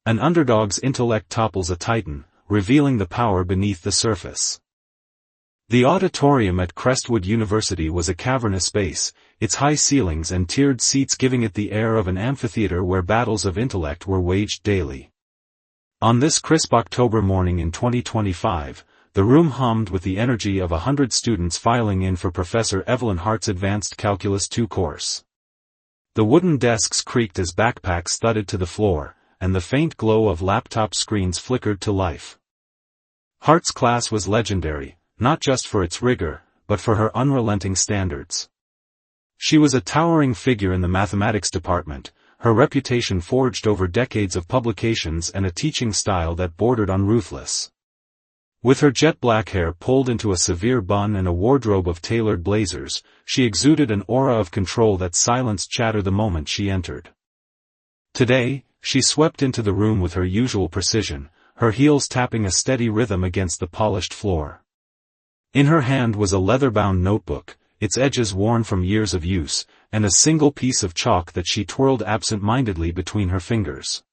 An underdog's intellect topples a titan, revealing the power beneath the surface. The auditorium at Crestwood University was a cavernous space, its high ceilings and tiered seats giving it the air of an amphitheater where battles of intellect were waged daily. On this crisp October morning in 2025, the room hummed with the energy of 100 students filing in for Professor Evelyn Hart's Advanced Calculus 2 course. The wooden desks creaked as backpacks thudded to the floor, and the faint glow of laptop screens flickered to life. Hart's class was legendary, not just for its rigor, but for her unrelenting standards. She was a towering figure in the mathematics department, her reputation forged over decades of publications and a teaching style that bordered on ruthless. With her jet-black hair pulled into a severe bun and a wardrobe of tailored blazers, she exuded an aura of control that silenced chatter the moment she entered. Today, she swept into the room with her usual precision, her heels tapping a steady rhythm against the polished floor. In her hand was a leather-bound notebook, its edges worn from years of use, and a single piece of chalk that she twirled absent-mindedly between her fingers.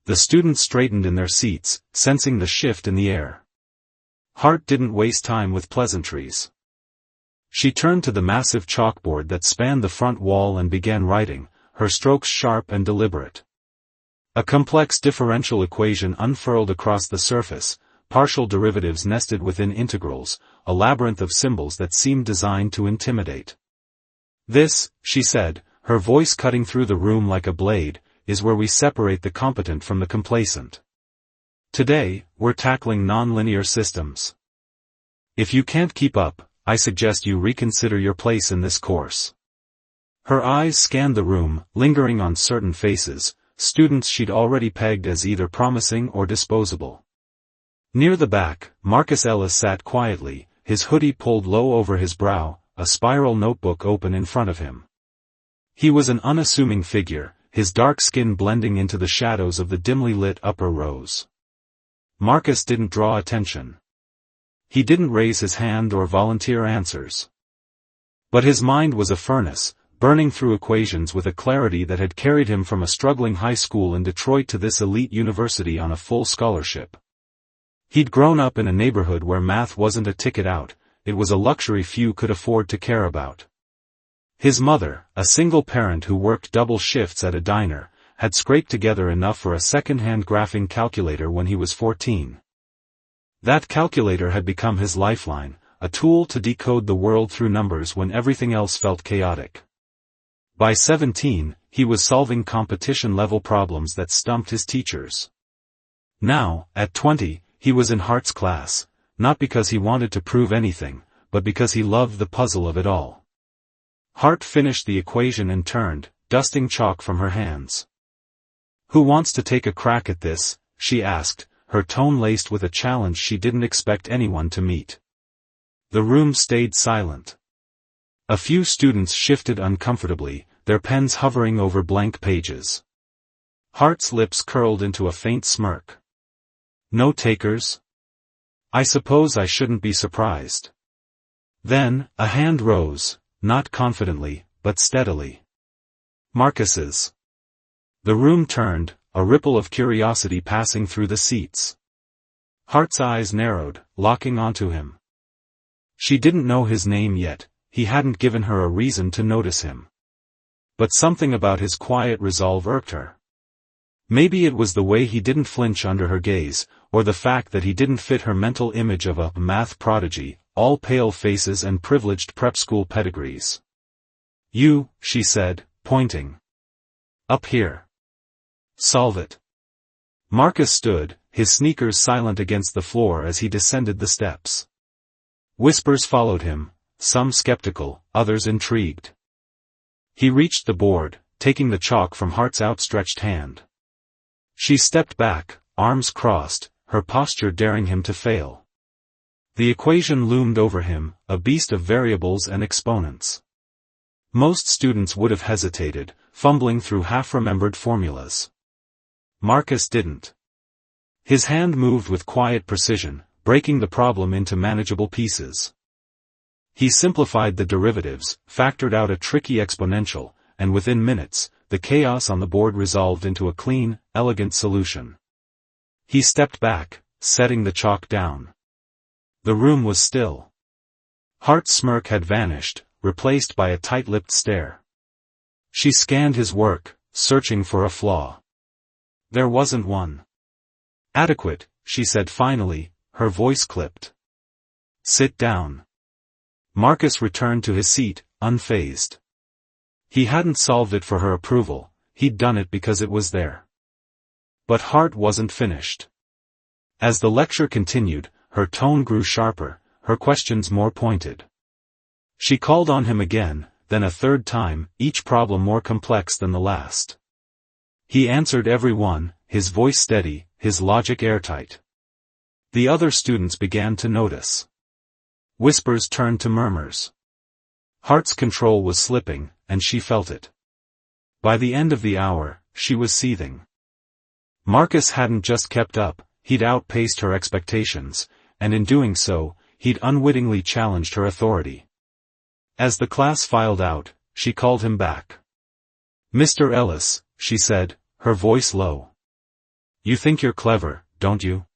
The students straightened in their seats, sensing the shift in the air. Hart didn't waste time with pleasantries. She turned to the massive chalkboard that spanned the front wall and began writing, her strokes sharp and deliberate. A complex differential equation unfurled across the surface, partial derivatives nested within integrals, a labyrinth of symbols that seemed designed to intimidate. This, she said, her voice cutting through the room like a blade, is where we separate the competent from the complacent. Today, we're tackling nonlinear systems. If you can't keep up, I suggest you reconsider your place in this course. Her eyes scanned the room, lingering on certain faces, students she'd already pegged as either promising or disposable. Near the back, Marcus Ellis sat quietly, his hoodie pulled low over his brow, a spiral notebook open in front of him. He was an unassuming figure, his dark skin blending into the shadows of the dimly lit upper rows. Marcus didn't draw attention. He didn't raise his hand or volunteer answers. But his mind was a furnace, burning through equations with a clarity that had carried him from a struggling high school in Detroit to this elite university on a full scholarship. He'd grown up in a neighborhood where math wasn't a ticket out, it was a luxury few could afford to care about. His mother, a single parent who worked double shifts at a diner, had scraped together enough for a second-hand graphing calculator when he was 14. That calculator had become his lifeline, a tool to decode the world through numbers when everything else felt chaotic. By 17, he was solving competition-level problems that stumped his teachers. Now, at 20, he was in Hart's class, not because he wanted to prove anything, but because he loved the puzzle of it all. Hart finished the equation and turned, dusting chalk from her hands. "Who wants to take a crack at this?" she asked, her tone laced with a challenge she didn't expect anyone to meet. The room stayed silent. A few students shifted uncomfortably, their pens hovering over blank pages. Hart's lips curled into a faint smirk. "No takers? I suppose I shouldn't be surprised." Then, a hand rose, not confidently, but steadily. Marcus's. The room turned, a ripple of curiosity passing through the seats. Hart's eyes narrowed, locking onto him. She didn't know his name yet, he hadn't given her a reason to notice him. But something about his quiet resolve irked her. Maybe it was the way he didn't flinch under her gaze, or the fact that he didn't fit her mental image of a math prodigy, all pale faces and privileged prep school pedigrees. "You," she said, pointing. "Up here. Solve it." Marcus stood, his sneakers silent against the floor as he descended the steps. Whispers followed him, some skeptical, others intrigued. He reached the board, taking the chalk from Hart's outstretched hand. She stepped back, arms crossed, her posture daring him to fail. The equation loomed over him, a beast of variables and exponents. Most students would have hesitated, fumbling through half-remembered formulas. Marcus didn't. His hand moved with quiet precision, breaking the problem into manageable pieces. He simplified the derivatives, factored out a tricky exponential, and within minutes, the chaos on the board resolved into a clean, elegant solution. He stepped back, setting the chalk down. The room was still. Hart's smirk had vanished, replaced by a tight-lipped stare. She scanned his work, searching for a flaw. There wasn't one. "Adequate," she said finally, her voice clipped. "Sit down." Marcus returned to his seat, unfazed. He hadn't solved it for her approval, he'd done it because it was there. But Hart wasn't finished. As the lecture continued, her tone grew sharper, her questions more pointed. She called on him again, then a third time, each problem more complex than the last. He answered every one, his voice steady, his logic airtight. The other students began to notice. Whispers turned to murmurs. Hart's control was slipping, and she felt it. By the end of the hour, she was seething. Marcus hadn't just kept up, he'd outpaced her expectations, and in doing so, he'd unwittingly challenged her authority. As the class filed out, she called him back. "Mr. Ellis," she said, her voice low. "You think you're clever, don't you?"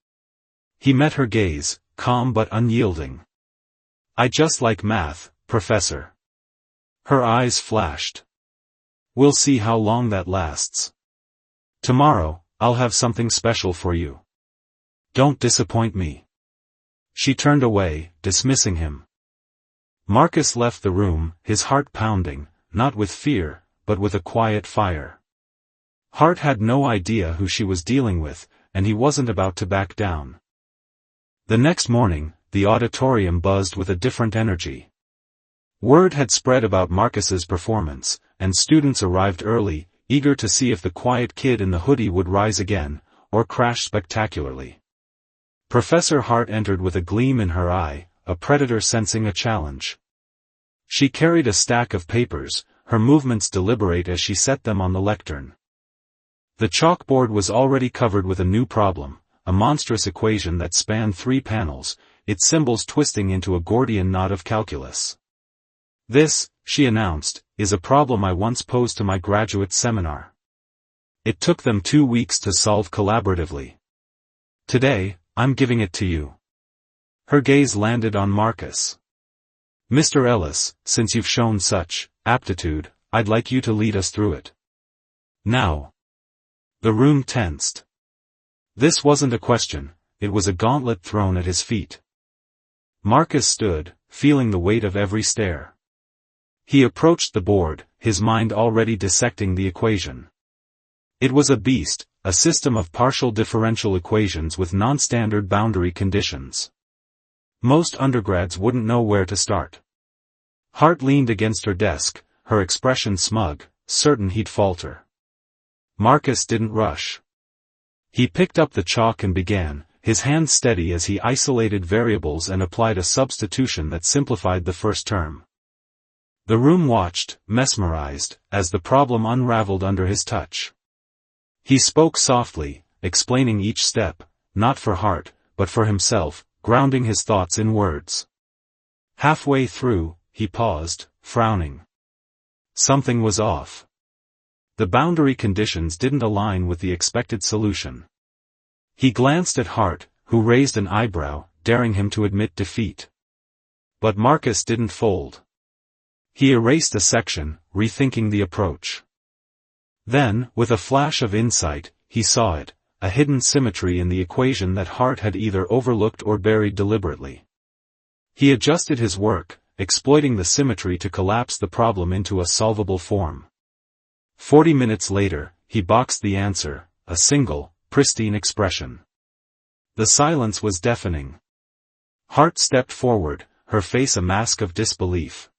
He met her gaze, calm but unyielding. "I just like math, Professor." Her eyes flashed. "We'll see how long that lasts. Tomorrow, I'll have something special for you. Don't disappoint me." She turned away, dismissing him. Marcus left the room, his heart pounding, not with fear, but with a quiet fire. Hart had no idea who she was dealing with, and he wasn't about to back down. The next morning, the auditorium buzzed with a different energy. Word had spread about Marcus's performance, and students arrived early, eager to see if the quiet kid in the hoodie would rise again, or crash spectacularly. Professor Hart entered with a gleam in her eye, a predator sensing a challenge. She carried a stack of papers, her movements deliberate as she set them on the lectern. The chalkboard was already covered with a new problem, a monstrous equation that spanned 3 panels, its symbols twisting into a Gordian knot of calculus. "This," she announced, "is a problem I once posed to my graduate seminar. It took them 2 weeks to solve collaboratively. Today, I'm giving it to you." Her gaze landed on Marcus. "Mr. Ellis, since you've shown such aptitude, I'd like you to lead us through it. Now." The room tensed. This wasn't a question, it was a gauntlet thrown at his feet. Marcus stood, feeling the weight of every stare. He approached the board, his mind already dissecting the equation. It was a beast, a system of partial differential equations with non-standard boundary conditions. Most undergrads wouldn't know where to start. Hart leaned against her desk, her expression smug, certain he'd falter. Marcus didn't rush. He picked up the chalk and began, his hand steady as he isolated variables and applied a substitution that simplified the first term. The room watched, mesmerized, as the problem unraveled under his touch. He spoke softly, explaining each step, not for Hart, but for himself, grounding his thoughts in words. Halfway through, he paused, frowning. Something was off. The boundary conditions didn't align with the expected solution. He glanced at Hart, who raised an eyebrow, daring him to admit defeat. But Marcus didn't fold. He erased a section, rethinking the approach. Then, with a flash of insight, he saw it, a hidden symmetry in the equation that Hart had either overlooked or buried deliberately. He adjusted his work, exploiting the symmetry to collapse the problem into a solvable form. 40 minutes later, he boxed the answer, a single, pristine expression. The silence was deafening. Hart stepped forward, her face a mask of disbelief.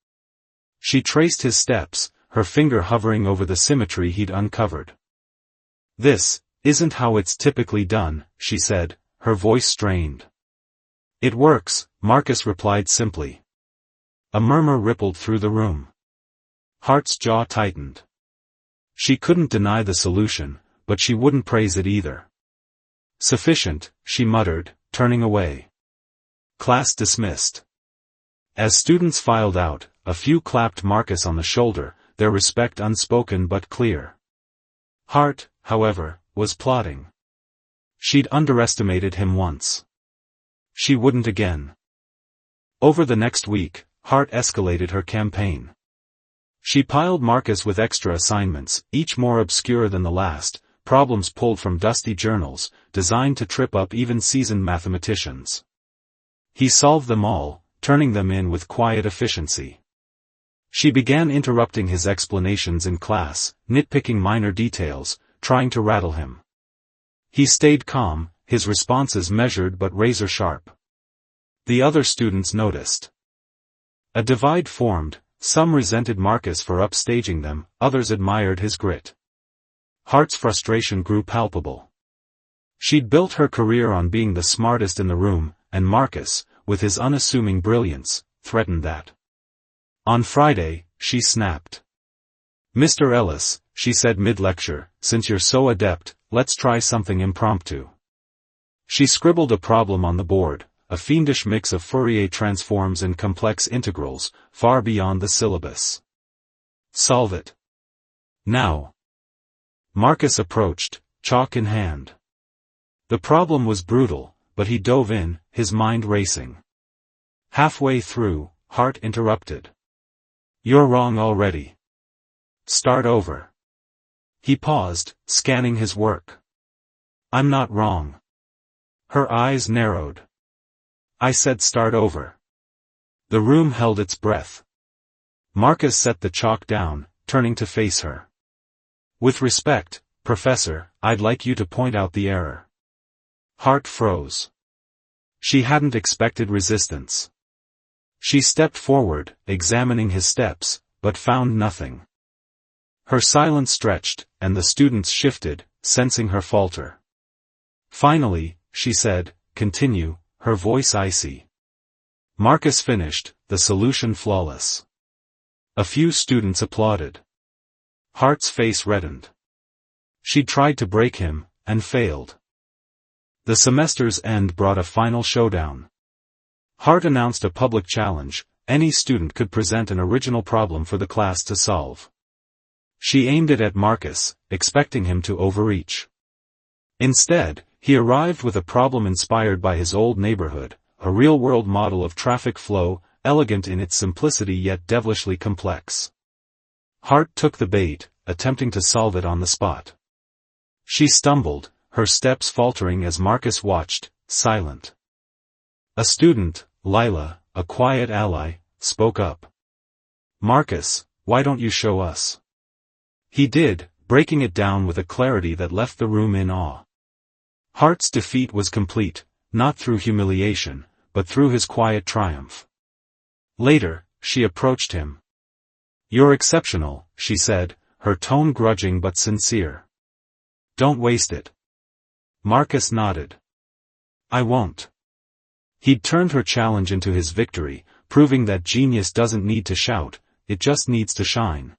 She traced his steps, her finger hovering over the symmetry he'd uncovered. "This isn't how it's typically done," she said, her voice strained. "It works," Marcus replied simply. A murmur rippled through the room. Hart's jaw tightened. She couldn't deny the solution, but she wouldn't praise it either. "Sufficient," she muttered, turning away. Class dismissed. As students filed out, a few clapped Marcus on the shoulder, their respect unspoken but clear. Hart, however, was plotting. She'd underestimated him once. She wouldn't again. Over the next week, Hart escalated her campaign. She piled Marcus with extra assignments, each more obscure than the last, problems pulled from dusty journals, designed to trip up even seasoned mathematicians. He solved them all, turning them in with quiet efficiency. She began interrupting his explanations in class, nitpicking minor details, trying to rattle him. He stayed calm, his responses measured but razor-sharp. The other students noticed. A divide formed, some resented Marcus for upstaging them, others admired his grit. Hart's frustration grew palpable. She'd built her career on being the smartest in the room, and Marcus, with his unassuming brilliance, threatened that. On Friday, she snapped. "Mr. Ellis," she said mid-lecture, "since you're so adept, let's try something impromptu." She scribbled a problem on the board, a fiendish mix of Fourier transforms and complex integrals, far beyond the syllabus. "Solve it. Now." Marcus approached, chalk in hand. The problem was brutal, but he dove in, his mind racing. Halfway through, Hart interrupted. "You're wrong already. Start over." He paused, scanning his work. "I'm not wrong." Her eyes narrowed. "I said start over." The room held its breath. Marcus set the chalk down, turning to face her. "With respect, Professor, I'd like you to point out the error." Hart froze. She hadn't expected resistance. She stepped forward, examining his steps, but found nothing. Her silence stretched, and the students shifted, sensing her falter. Finally, she said, "Continue," her voice icy. Marcus finished, the solution flawless. A few students applauded. Hart's face reddened. She tried to break him, and failed. The semester's end brought a final showdown. Hart announced a public challenge: any student could present an original problem for the class to solve. She aimed it at Marcus, expecting him to overreach. Instead, he arrived with a problem inspired by his old neighborhood, a real-world model of traffic flow, elegant in its simplicity yet devilishly complex. Hart took the bait, attempting to solve it on the spot. She stumbled, her steps faltering as Marcus watched, silent. A student, Lila, a quiet ally, spoke up. "Marcus, why don't you show us?" He did, breaking it down with a clarity that left the room in awe. Hart's defeat was complete, not through humiliation, but through his quiet triumph. Later, she approached him. "You're exceptional," she said, her tone grudging but sincere. "Don't waste it." Marcus nodded. "I won't." He'd turned her challenge into his victory, proving that genius doesn't need to shout, it just needs to shine.